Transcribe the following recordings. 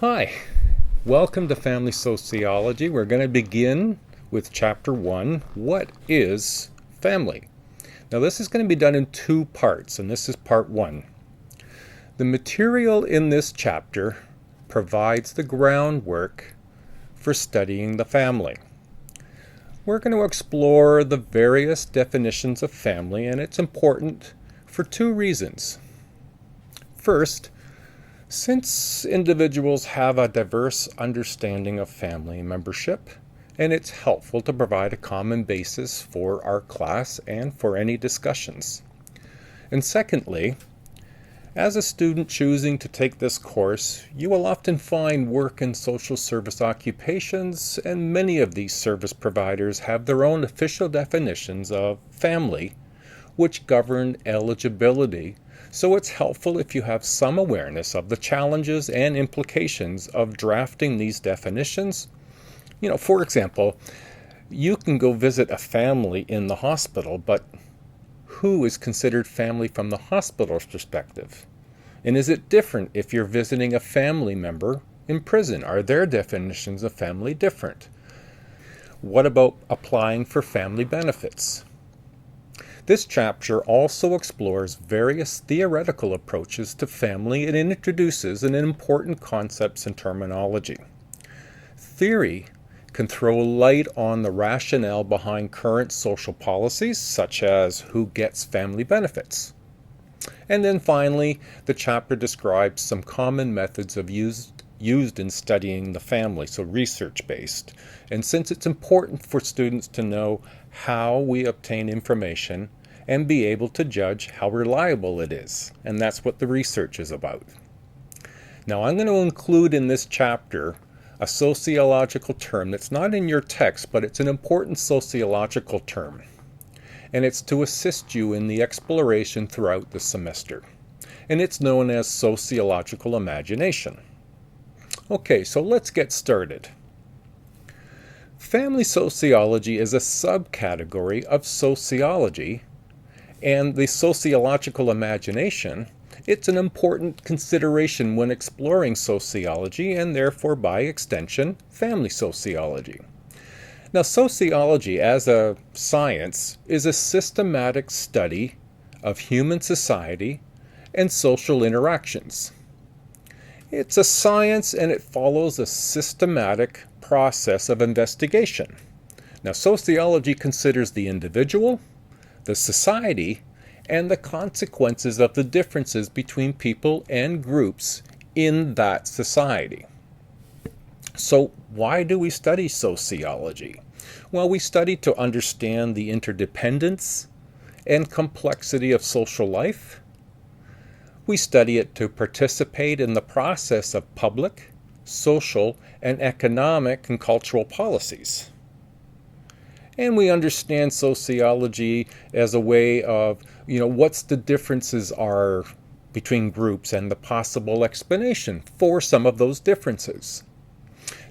Hi, welcome to Family Sociology. We're going to begin with Chapter 1, What is Family? Now this is going to be done in two parts, and this is Part 1. The material in this chapter provides the groundwork for studying the family. We're going to explore the various definitions of family, and it's important for two reasons. First, since individuals have a diverse understanding of family membership, and it's helpful to provide a common basis for our class and for any discussions. And secondly, as a student choosing to take this course, you will often find work in social service occupations, and many of these service providers have their own official definitions of family, which govern eligibility. So it's helpful if you have some awareness of the challenges and implications of drafting these definitions. For example, you can go visit a family in the hospital, but who is considered family from the hospital's perspective? And is it different if you're visiting a family member in prison? Are their definitions of family different? What about applying for family benefits? This chapter also explores various theoretical approaches to family and introduces an important concepts and terminology. Theory can throw light on the rationale behind current social policies, such as who gets family benefits. And then finally, the chapter describes some common methods used in studying the family, so research-based. And since it's important for students to know how we obtain information and be able to judge how reliable it is, and that's what the research is about. Now, I'm going to include in this chapter a sociological term that's not in your text, but it's an important sociological term, and it's to assist you in the exploration throughout the semester, and it's known as sociological imagination. Okay, so let's get started. Family sociology is a subcategory of sociology, and the sociological imagination, it's an important consideration when exploring sociology and therefore by extension, family sociology. Now, sociology as a science is a systematic study of human society and social interactions. It's a science and it follows a systematic process of investigation. Now, sociology considers the individual, the society, and the consequences of the differences between people and groups in that society. So why do we study sociology? Well, we study to understand the interdependence and complexity of social life. We study it to participate in the process of public, social, and economic and cultural policies. And we understand sociology as a way of, what's the differences are between groups and the possible explanation for some of those differences.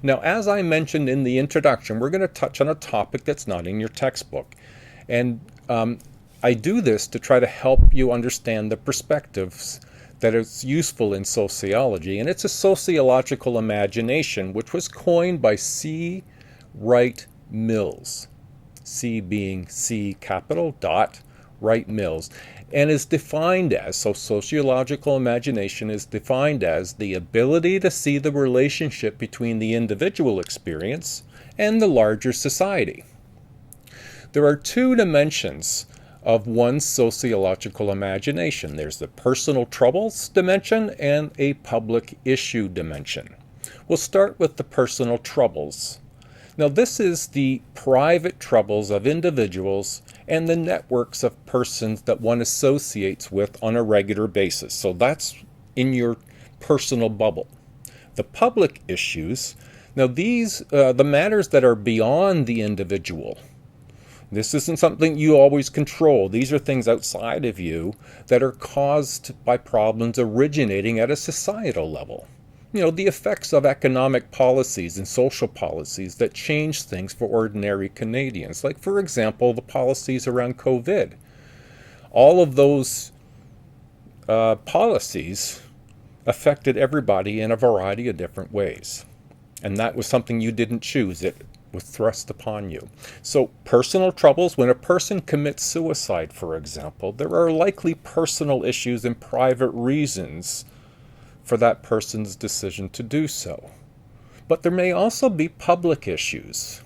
Now, as I mentioned in the introduction, we're going to touch on a topic that's not in your textbook. And I do this to try to help you understand the perspectives that is useful in sociology. And it's a sociological imagination, which was coined by C. Wright Mills. C being C capital dot Wright Mills, and is defined as, so sociological imagination is defined as the ability to see the relationship between the individual experience and the larger society. There are two dimensions of one's sociological imagination. There's the personal troubles dimension and a public issue dimension. We'll start with the personal troubles. Now, this is the private troubles of individuals and the networks of persons that one associates with on a regular basis. So that's in your personal bubble. The public issues, now these, the matters that are beyond the individual. This isn't something you always control. These are things outside of you that are caused by problems originating at a societal level. The effects of economic policies and social policies that change things for ordinary Canadians. Like, for example, the policies around COVID. All of those policies affected everybody in a variety of different ways. And that was something you didn't choose. It was thrust upon you. So personal troubles, when a person commits suicide, for example, there are likely personal issues and private reasons for that person's decision to do so. But there may also be public issues.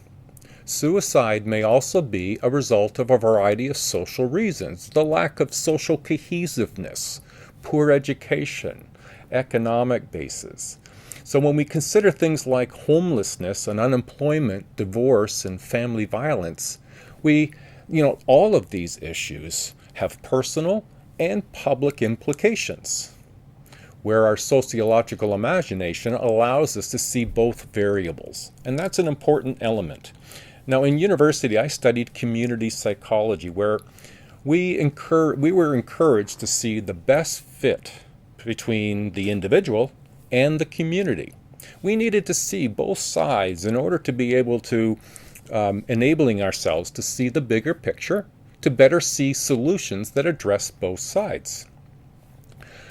Suicide may also be a result of a variety of social reasons: the lack of social cohesiveness, poor education, economic basis. So when we consider things like homelessness and unemployment, divorce, and family violence, all of these issues have personal and public implications, where our sociological imagination allows us to see both variables. And that's an important element. Now, in university, I studied community psychology, where we were encouraged to see the best fit between the individual and the community. We needed to see both sides in order to be able to enabling ourselves to see the bigger picture, to better see solutions that address both sides.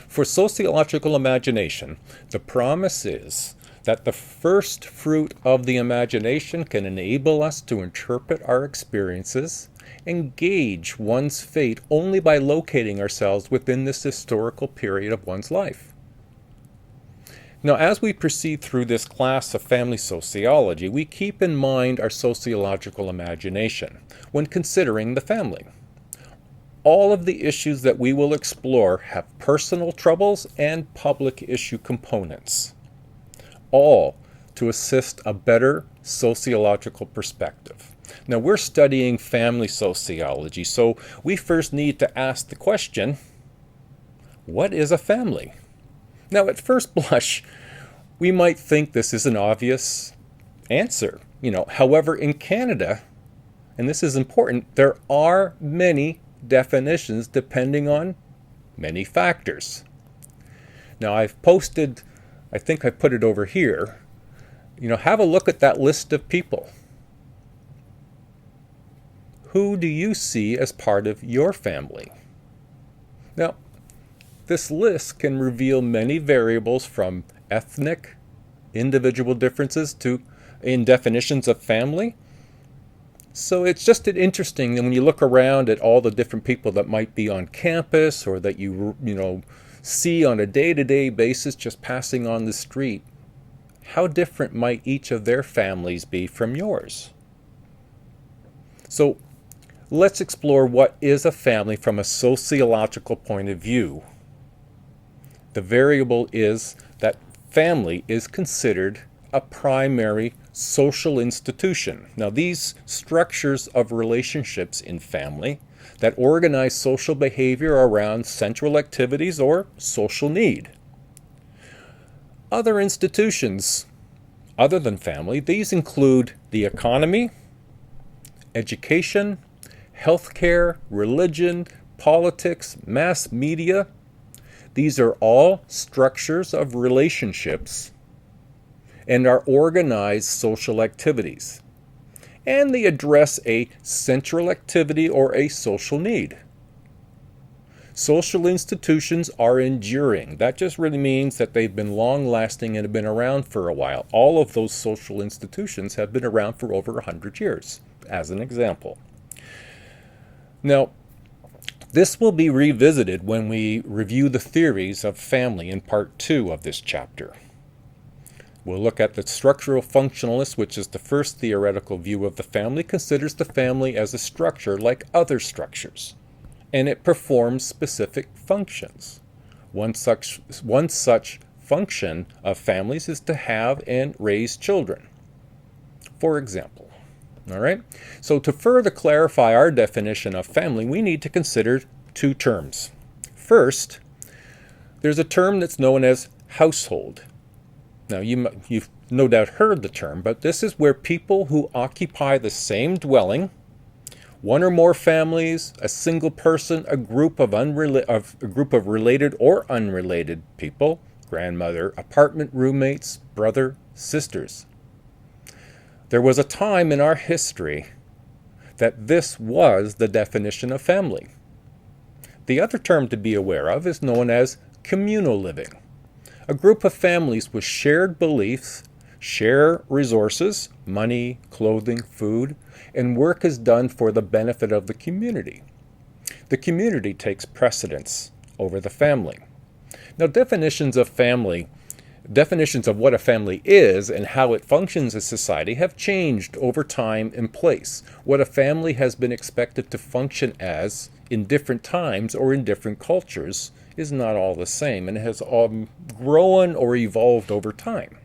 For sociological imagination, the promise is that the first fruit of the imagination can enable us to interpret our experiences and gauge one's fate only by locating ourselves within this historical period of one's life. Now, as we proceed through this class of family sociology, we keep in mind our sociological imagination when considering the family. All of the issues that we will explore have personal troubles and public issue components, all to assist a better sociological perspective. Now, we're studying family sociology, so we first need to ask the question, what is a family? Now, at first blush, we might think this is an obvious answer. However, in Canada, and this is important, there are many definitions depending on many factors. Now, I think I put it over here. Have a look at that list of people. Who do you see as part of your family? Now, this list can reveal many variables from ethnic, individual differences in definitions of family. So it's just interesting that when you look around at all the different people that might be on campus or that you see on a day-to-day basis just passing on the street, how different might each of their families be from yours? So let's explore what is a family from a sociological point of view. The variable is that family is considered a primary social institution. Now, these structures of relationships in family that organize social behavior around central activities or social need. Other institutions other than family, these include the economy, education, healthcare, religion, politics, mass media. These are all structures of relationships and are organized social activities. And they address a central activity or a social need. Social institutions are enduring. That just really means that they've been long-lasting and have been around for a while. All of those social institutions have been around for over 100 years, as an example. Now, this will be revisited when we review the theories of family in part 2 of this chapter. We'll look at the structural functionalist, which is the first theoretical view of the family, considers the family as a structure like other structures, and it performs specific functions. One such function of families is to have and raise children, for example. All right? So to further clarify our definition of family, we need to consider two terms. First, there's a term that's known as household. Now, you've no doubt heard the term, but this is where people who occupy the same dwelling, one or more families, a single person, a group of related or unrelated people, grandmother, apartment roommates, brother, sisters. There was a time in our history that this was the definition of family. The other term to be aware of is known as communal living. A group of families with shared beliefs share resources, money, clothing, food, and work is done for the benefit of the community. The community takes precedence over the family. Now, definitions of what a family is and how it functions in society have changed over time and place. What a family has been expected to function as in different times or in different cultures is not all the same and has all grown or evolved over time.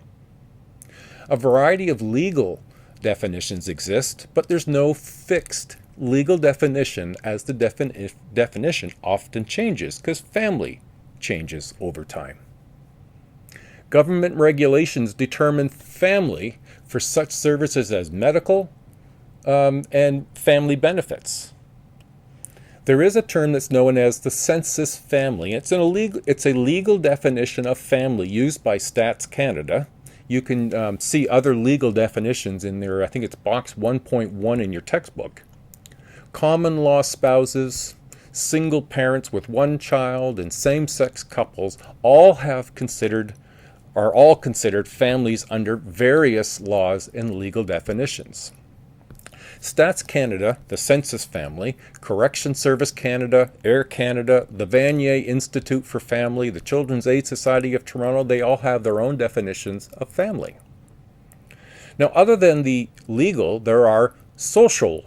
A variety of legal definitions exist, but there's no fixed legal definition, as the definition often changes because family changes over time. Government regulations determine family for such services as medical and family benefits. There is a term that's known as the census family. It's a legal definition of family used by Stats Canada. You can see other legal definitions in there. I think it's box 1.1 in your textbook. Common law spouses, single parents with one child, and same-sex couples are all considered families under various laws and legal definitions. Stats Canada, the Census Family, Correction Service Canada, Air Canada, the Vanier Institute for Family, the Children's Aid Society of Toronto, they all have their own definitions of family. Now, other than the legal, there are social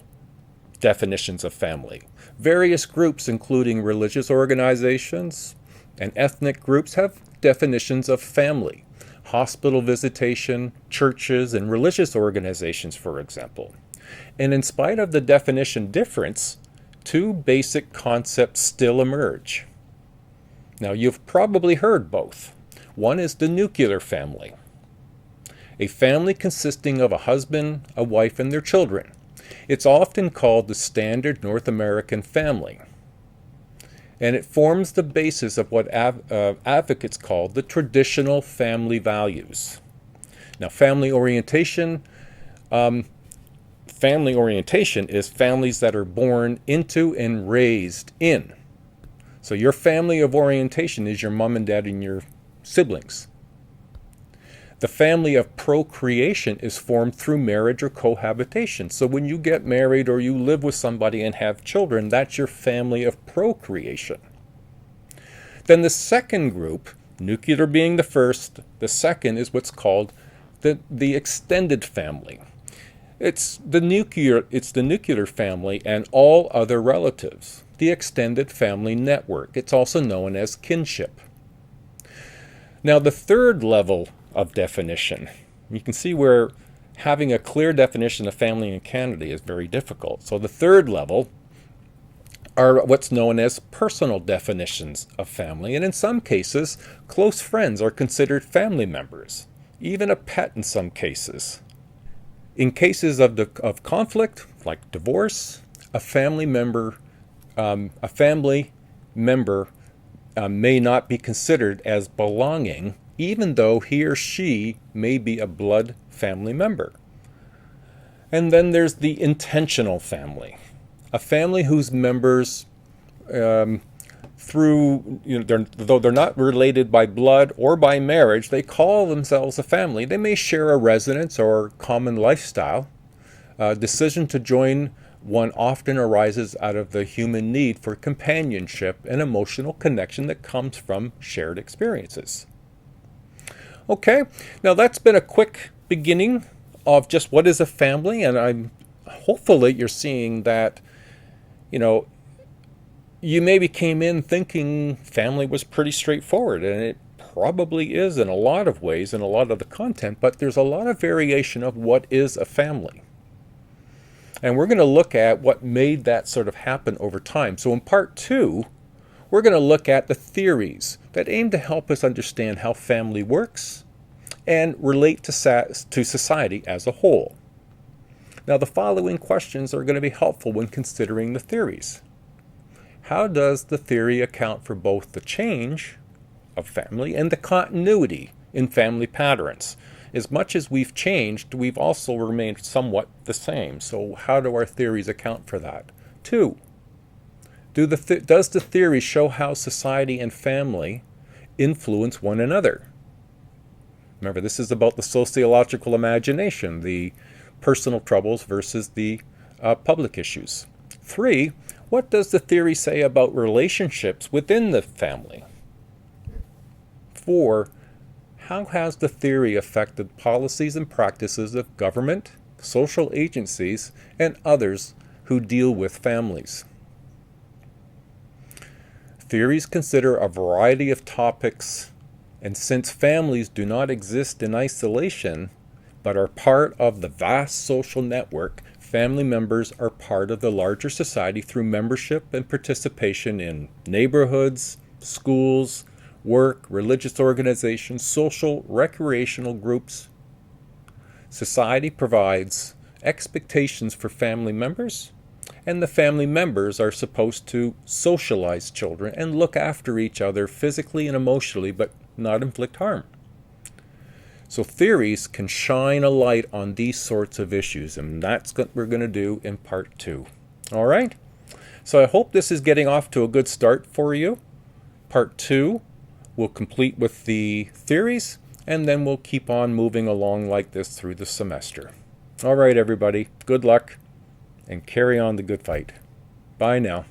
definitions of family. Various groups, including religious organizations and ethnic groups, have definitions of family. Hospital visitation, churches, and religious organizations, for example. And in spite of the definition difference, two basic concepts still emerge. Now, you've probably heard both. One is the nuclear family, a family consisting of a husband, a wife, and their children. It's often called the standard North American family, and it forms the basis of what advocates call the traditional family values. Now, family orientation is families that are born into and raised in. So your family of orientation is your mom and dad and your siblings. The family of procreation is formed through marriage or cohabitation. So when you get married or you live with somebody and have children, that's your family of procreation. Then the second group, nuclear being the first, the second is what's called the extended family. It's the nuclear family and all other relatives, the extended family network. It's also known as kinship. Now, the third level of definition, you can see where having a clear definition of family in Canada is very difficult. So the third level are what's known as personal definitions of family, and in some cases, close friends are considered family members, even a pet in some cases. In cases of conflict, like divorce, a family member may not be considered as belonging, even though he or she may be a blood family member. And then there's the intentional family, a family whose members, though they're not related by blood or by marriage, they call themselves a family. They may share a residence or common lifestyle. Decision to join one often arises out of the human need for companionship and emotional connection that comes from shared experiences. Okay, now that's been a quick beginning of just what is a family, and I'm hopefully you're seeing that, you maybe came in thinking family was pretty straightforward, and it probably is in a lot of ways in a lot of the content, but there's a lot of variation of what is a family. And we're going to look at what made that sort of happen over time. So in part 2, we're going to look at the theories that aim to help us understand how family works and relate to society as a whole. Now, the following questions are going to be helpful when considering the theories. How does the theory account for both the change of family and the continuity in family patterns? As much as we've changed, we've also remained somewhat the same. So how do our theories account for that? 2, does the theory show how society and family influence one another? Remember, this is about the sociological imagination, the personal troubles versus the public issues. 3, what does the theory say about relationships within the family? 4, how has the theory affected policies and practices of government, social agencies, and others who deal with families? Theories consider a variety of topics, and since families do not exist in isolation, but are part of the vast social network, family members are part of the larger society through membership and participation in neighborhoods, schools, work, religious organizations, social, recreational groups. Society provides expectations for family members, and the family members are supposed to socialize children and look after each other physically and emotionally, but not inflict harm. So theories can shine a light on these sorts of issues, and that's what we're going to do in part 2. All right? So I hope this is getting off to a good start for you. Part 2 will complete with the theories, and then we'll keep on moving along like this through the semester. All right, everybody. Good luck, and carry on the good fight. Bye now.